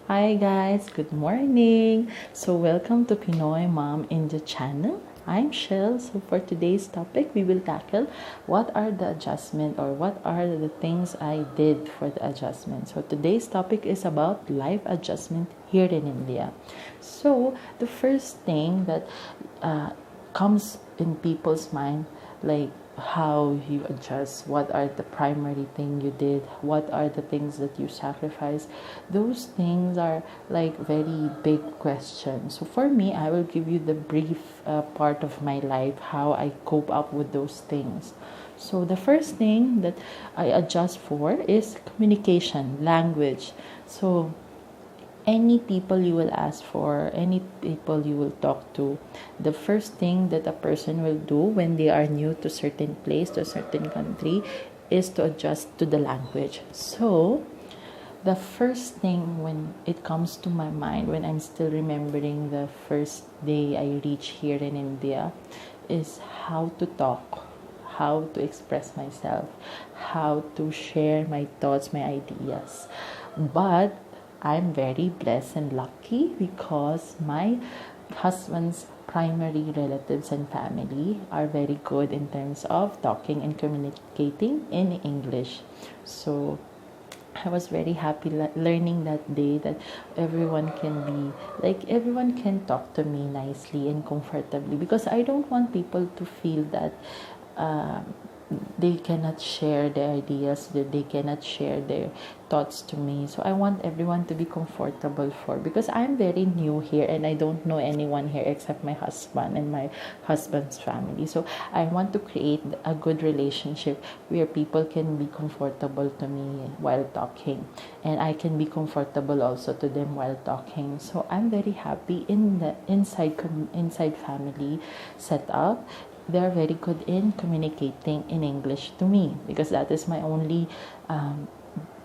Hi guys, good morning. So welcome to Pinoy Mom in India channel. I'm Shell. So for today's topic, we will tackle what are the adjustment or what are the things I did for the adjustment. So today's topic is about life adjustment here in India. So the first thing that comes in people's mind, like how you adjust, what are the primary thing you did, what are the things that you sacrifice. Those things are like very big questions. So for me, I will give you the brief part of my life, how I cope up with those things. So the first thing that I adjust for is communication, language. So any people you will ask for, any people you will talk to, the first thing that a person will do when they are new to certain place, to a certain country, is to adjust to the language. So the first thing when it comes to my mind, when I'm still remembering the first day I reached here in India, is how to talk, how to express myself, how to share my thoughts, my ideas. But I'm very blessed and lucky because my husband's primary relatives and family are very good in terms of talking and communicating in English. So I was very happy learning that day that everyone can be like everyone can talk to me nicely and comfortably, because I don't want people to feel that uh, they cannot share their ideas, that they cannot share their thoughts to me. So I want everyone to be comfortable for, because I'm very new here and I don't know anyone here except my husband and my husband's family. So I want to create a good relationship where people can be comfortable to me while talking, and I can be comfortable also to them while talking. So I'm very happy in the inside family setup. They're very good in communicating in English to me, because that is my only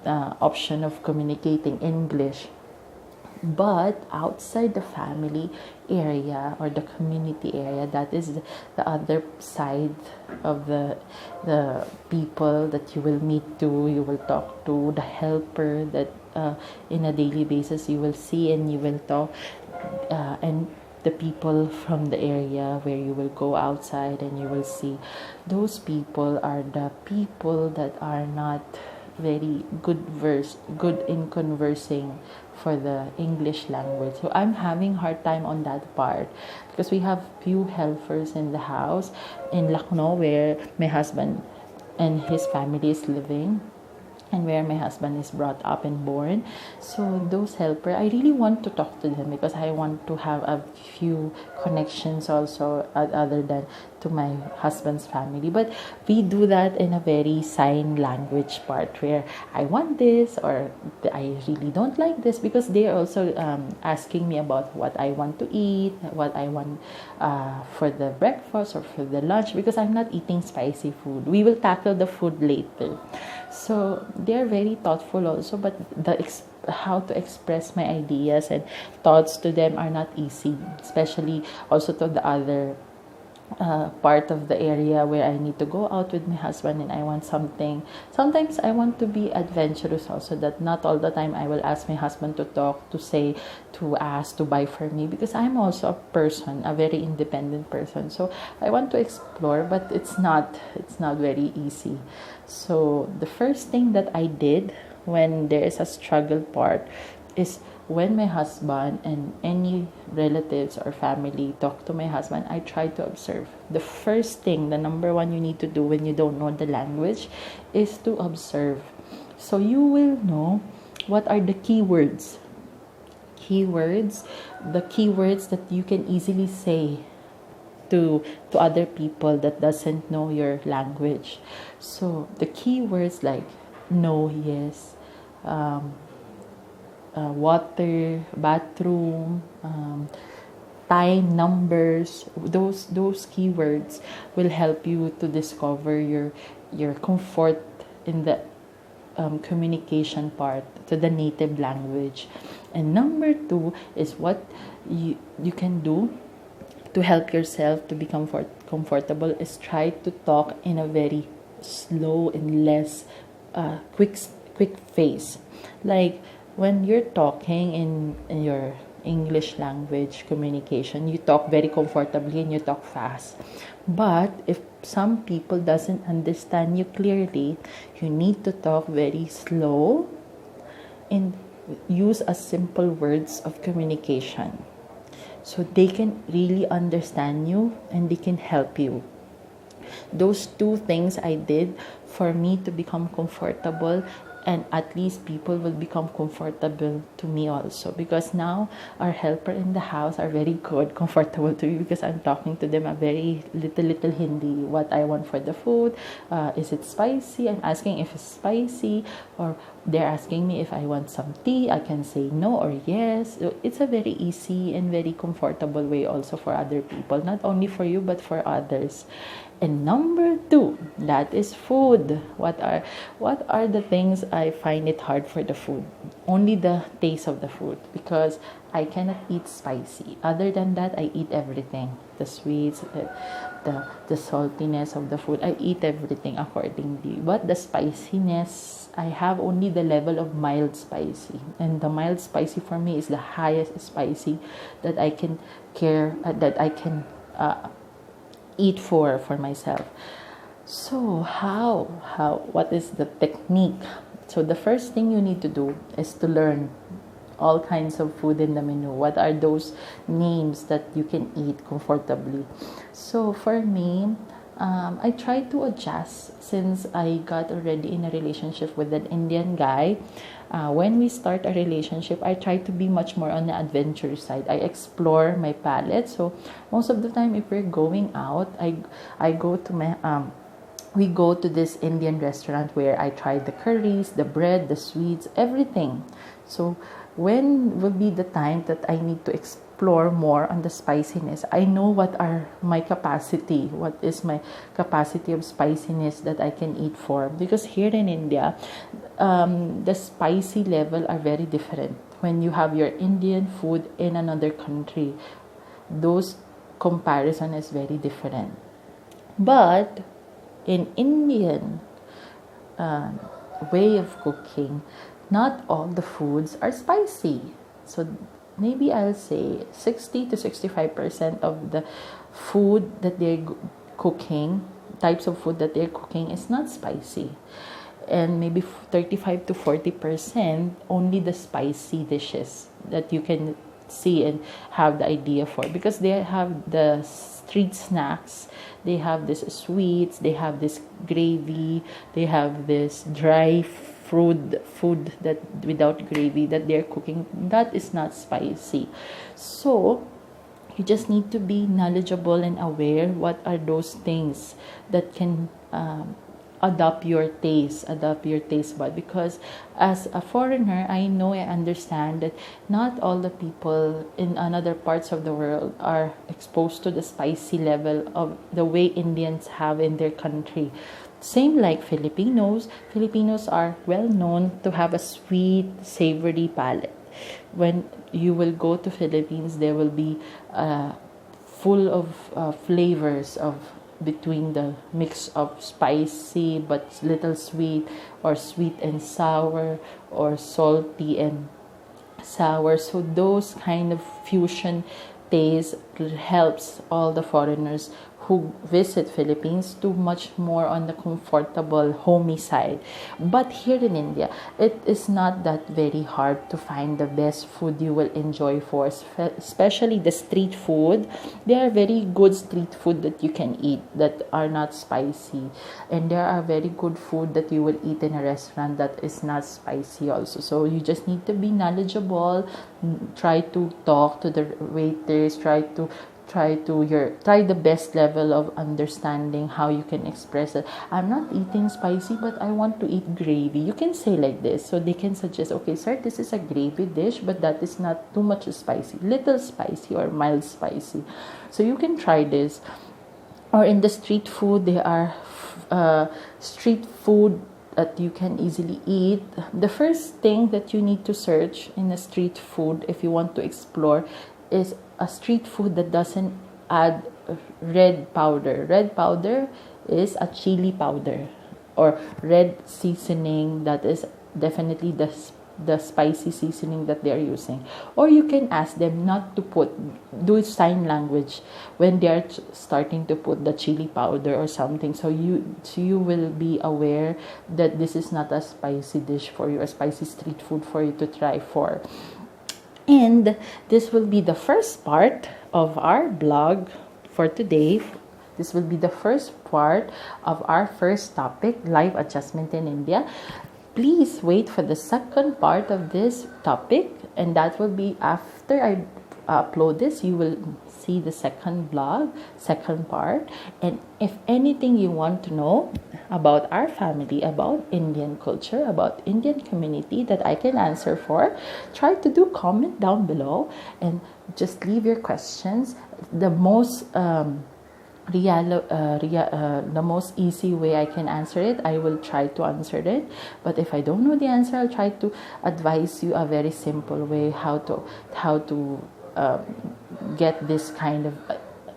option of communicating English. But outside the family area or the community area, that is the other side of the people that you will meet to, you will talk to, the helper that in a daily basis you will see and you will talk, and the people from the area where you will go outside and you will see, those people are the people that are not very good in conversing for the English language. So I'm having hard time on that part, because we have few helpers in the house in Lucknow where my husband and his family is living, and where my husband is brought up and born. So those helper, I really want to talk to them, because I want to have a few connections also other than to my husband's family. But we do that in a very sign language part, where I want this or I really don't like this, because they are also asking me about what I want to eat, what I want for the breakfast or for the lunch, because I'm not eating spicy food. We will tackle the food later. So they're very thoughtful also, but how to express my ideas and thoughts to them are not easy, especially also to the other part of the area where I need to go out with my husband and I want something. Sometimes I want to be adventurous also, that not all the time I will ask my husband to talk, to say, to ask, to buy for me, because I'm also a person, a very independent person. So I want to explore, but it's not very easy. So the first thing that I did when there is a struggle part is, when my husband and any relatives or family talk to my husband, I try to observe. The first thing, the number one you need to do when you don't know the language, is to observe. So you will know what are the keywords. The keywords that you can easily say to other people that doesn't know your language. So the keywords like no, yes, water, bathroom, time, numbers, those keywords will help you to discover your comfort in the communication part to the native language. And number two is what you can do to help yourself to be comfortable is try to talk in a very slow and less quick pace. Like when you're talking in your English language communication, you talk very comfortably and you talk fast. But if some people doesn't understand you clearly, you need to talk very slow and use a simple words of communication, so they can really understand you and they can help you. Those two things I did for me to become comfortable, and at least people will become comfortable to me also, because now our helper in the house are very good, comfortable to me, because I'm talking to them a very little Hindi, what I want for the food. Is it spicy? I'm asking if it's spicy, or they're asking me if I want some tea. I can say no or yes. It's a very easy and very comfortable way also for other people, not only for you but for others. And number two, that is food. What are the things I find it hard for the food? Only the taste of the food, because I cannot eat spicy. Other than that, I eat everything. The sweets, the saltiness of the food, I eat everything accordingly. But the spiciness, I have only the level of mild spicy. And the mild spicy for me is the highest spicy that I can eat for myself. So what is the technique? So the first thing you need to do is to learn all kinds of food in the menu. What are those names that you can eat comfortably? So for me, I try to adjust since I got already in a relationship with an Indian guy. When we start a relationship, I try to be much more on the adventure side. I explore my palate. So most of the time, if we're going out, I go to my we go to this Indian restaurant where I try the curries, the bread, the sweets, everything. So when will be the time that I need to explore more on the spiciness? I know what is my capacity of spiciness that I can eat for. Because here in India, the spicy level are very different. When you have your Indian food in another country, those comparison is very different. But in Indian way of cooking, not all the foods are spicy. So maybe I'll say 60 to 65% of the food that they're cooking, types of food that they're cooking, is not spicy. And maybe 35 to 40% only the spicy dishes that you can see and have the idea for, because they have the street snacks, they have this sweets, they have this gravy, they have this dry food that without gravy that they're cooking, that is not spicy. So you just need to be knowledgeable and aware what are those things that can adopt your taste bud. Because as a foreigner, I understand that not all the people in other parts of the world are exposed to the spicy level of the way Indians have in their country. Same like Filipinos are well known to have a sweet, savory palate. When you will go to Philippines, there will be full of flavors of between the mix of spicy but little sweet, or sweet and sour, or salty and sour. So those kind of fusion taste helps all the foreigners who visit Philippines to much more on the comfortable, homey side. But here in India, it is not that very hard to find the best food you will enjoy for, especially the street food. There are very good street food that you can eat that are not spicy, and there are very good food that you will eat in a restaurant that is not spicy also. So you just need to be knowledgeable, try to talk to the waiters, try the best level of understanding how you can express it. I'm not eating spicy, but I want to eat gravy. You can say like this, so they can suggest, okay sir, this is a gravy dish, but that is not too much spicy, little spicy or mild spicy. So you can try this. Or in the street food, there are street food that you can easily eat. The first thing that you need to search in a street food, if you want to explore, is a street food that doesn't add red powder. Red powder is a chili powder or red seasoning. That is definitely the spicy seasoning that they're using. Or you can ask them not to do sign language when they're starting to put the chili powder or something, so you will be aware that this is not a spicy dish for you, a spicy street food for you to try for. And this will be the first part of our blog for today. This will be the first part of our first topic, life adjustment in India. Please wait for the second part of this topic, and that will be after I upload this. You will see the second part. And if anything you want to know about our family, about Indian culture, about Indian community that I can answer for, try to do comment down below and just leave your questions. The most the most easy way I can answer it, I will try to answer it. But if I don't know the answer, I'll try to advise you a very simple way how to get this kind of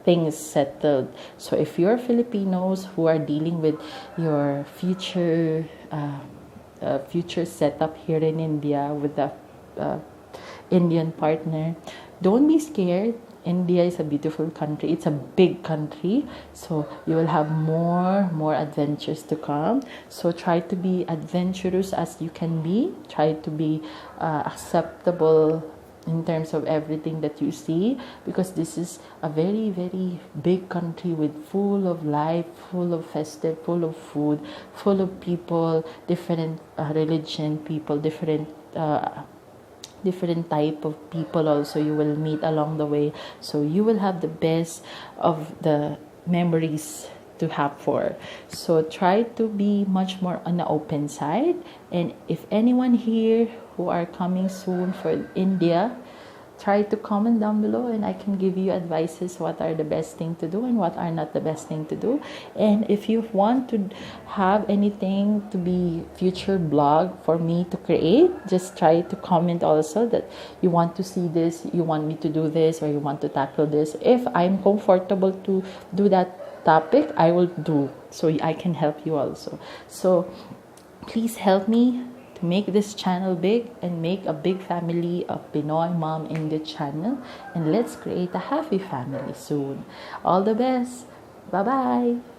things settled. So if you're Filipinos who are dealing with your future setup here in India with the Indian partner, don't be scared. India is a beautiful country. It's a big country, so you will have more adventures to come. So try to be adventurous as you can be. Try to be acceptable in terms of everything that you see, because this is a very, very big country with full of life, full of festive, full of food, full of people, different religion people, different type of people also you will meet along the way. So you will have the best of the memories to have for. So try to be much more on the open side. And if anyone here who are coming soon for India, try to comment down below and I can give you advices what are the best thing to do and what are not the best thing to do. And if you want to have anything to be future blog for me to create, just try to comment also that you want to see this, you want me to do this, or you want to tackle this. If I'm comfortable to do that topic, I will do, so I can help you also. So please help me to make this channel big and make a big family of Pinoy Mom in the channel, and let's create a happy family soon. All the best. Bye bye.